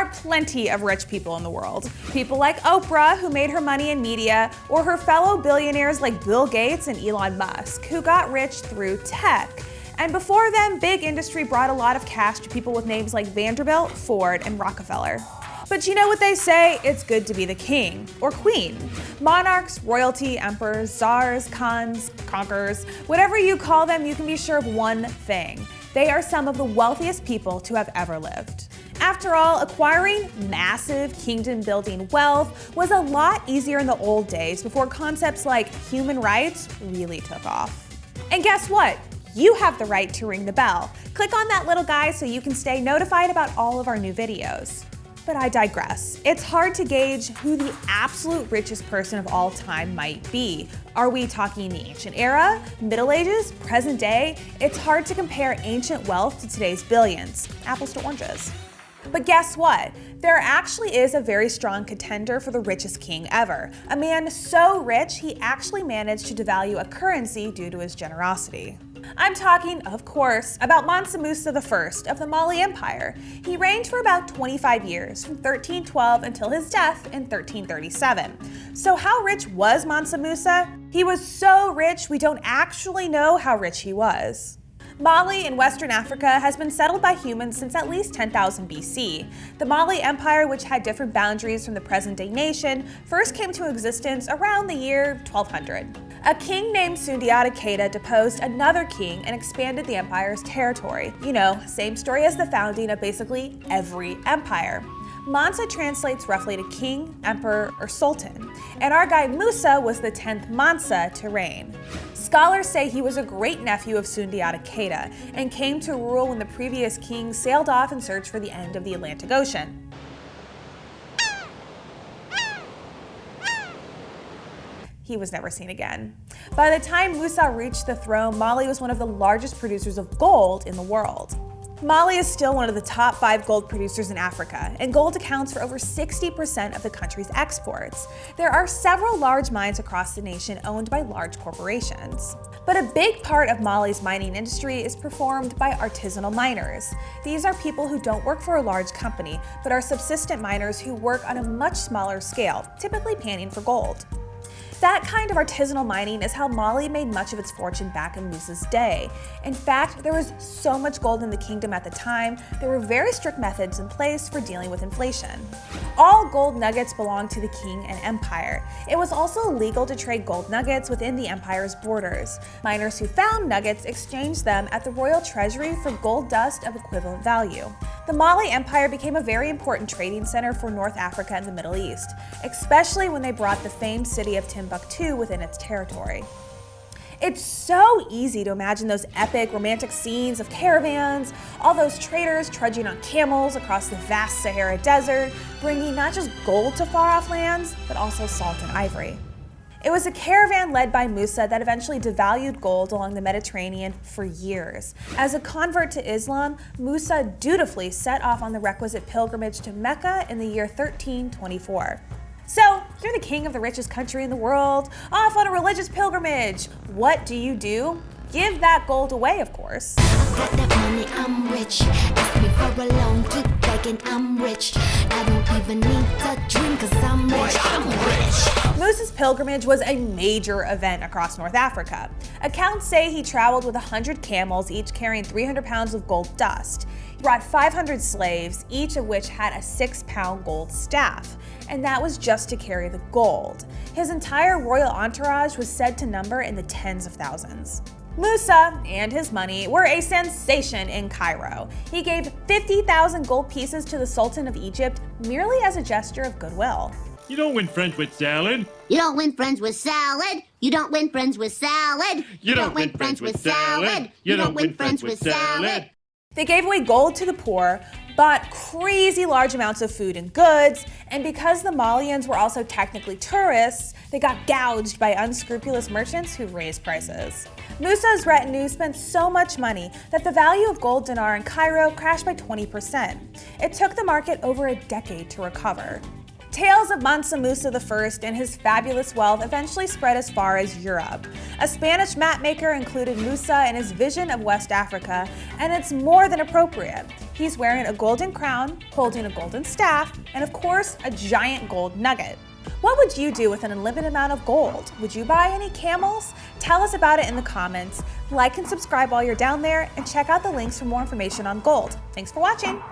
are plenty of rich people in the world. People like Oprah, who made her money in media, or her fellow billionaires like Bill Gates and Elon Musk, who got rich through tech. And before them, big industry brought a lot of cash to people with names like Vanderbilt, Ford, and Rockefeller. But you know what they say, it's good to be the king or queen. Monarchs, royalty, emperors, czars, khans, conquerors, whatever you call them, you can be sure of one thing. They are some of the wealthiest people to have ever lived. After all, acquiring massive kingdom-building wealth was a lot easier in the old days before concepts like human rights really took off. And guess what? You have the right to ring the bell. Click on that little guy so you can stay notified about all of our new videos. But I digress. It's hard to gauge who the absolute richest person of all time might be. Are we talking the ancient era, Middle Ages, present day? It's hard to compare ancient wealth to today's billions. Apples to oranges. But guess what? There actually is a very strong contender for the richest king ever. A man so rich, he actually managed to devalue a currency due to his generosity. I'm talking, of course, about Mansa Musa I of the Mali Empire. He reigned for about 25 years, from 1312 until his death in 1337. So how rich was Mansa Musa? He was so rich we don't actually know how rich he was. Mali in Western Africa has been settled by humans since at least 10,000 BC. The Mali Empire, which had different boundaries from the present-day nation, first came to existence around the year 1200. A king named Sundiata Keita deposed another king and expanded the empire's territory. You know, same story as the founding of basically every empire. Mansa translates roughly to king, emperor, or sultan, and our guy Musa was the 10th Mansa to reign. Scholars say he was a great-nephew of Sundiata Keita and came to rule when the previous king sailed off in search for the end of the Atlantic Ocean. He was never seen again. By the time Musa reached the throne, Mali was one of the largest producers of gold in the world. Mali is still one of the top 5 gold producers in Africa, and gold accounts for over 60% of the country's exports. There are several large mines across the nation owned by large corporations. But a big part of Mali's mining industry is performed by artisanal miners. These are people who don't work for a large company, but are subsistent miners who work on a much smaller scale, typically panning for gold. That kind of artisanal mining is how Mali made much of its fortune back in Musa's day. In fact, there was so much gold in the kingdom at the time, there were very strict methods in place for dealing with inflation. All gold nuggets belonged to the king and empire. It was also illegal to trade gold nuggets within the empire's borders. Miners who found nuggets exchanged them at the royal treasury for gold dust of equivalent value. The Mali Empire became a very important trading center for North Africa and the Middle East, especially when they brought the famed city of Timbuktu within its territory. It's so easy to imagine those epic romantic scenes of caravans, all those traders trudging on camels across the vast Sahara Desert, bringing not just gold to far-off lands, but also salt and ivory. It was a caravan led by Musa that eventually devalued gold along the Mediterranean for years. As a convert to Islam, Musa dutifully set off on the requisite pilgrimage to Mecca in the year 1324. So, you're the king of the richest country in the world, off on a religious pilgrimage. What do? Give that gold away, of course. Got that money, I'm rich. Ask me for a loan, keep begging, I'm rich. I don't even need to drink, cause I'm rich. I'm rich. Musa's pilgrimage was a major event across North Africa. Accounts say he traveled with 100 camels, each carrying 300 pounds of gold dust. He brought 500 slaves, each of which had a 6-pound gold staff, and that was just to carry the gold. His entire royal entourage was said to number in the tens of thousands. Musa and his money were a sensation in Cairo. He gave 50,000 gold pieces to the Sultan of Egypt merely as a gesture of goodwill. You don't win friends with salad. You don't win friends with salad. You don't win friends with salad. You don't win friends with salad. You don't win friends with salad. They gave away gold to the poor, bought crazy large amounts of food and goods, and because the Malians were also technically tourists, they got gouged by unscrupulous merchants who raised prices. Musa's retinue spent so much money that the value of gold dinar in Cairo crashed by 20%. It took the market over a decade to recover. Tales of Mansa Musa I and his fabulous wealth eventually spread as far as Europe. A Spanish mapmaker included Musa in his vision of West Africa, and it's more than appropriate. He's wearing a golden crown, holding a golden staff, and of course, a giant gold nugget. What would you do with an unlimited amount of gold? Would you buy any camels? Tell us about it in the comments. Like and subscribe while you're down there, and check out the links for more information on gold. Thanks for watching.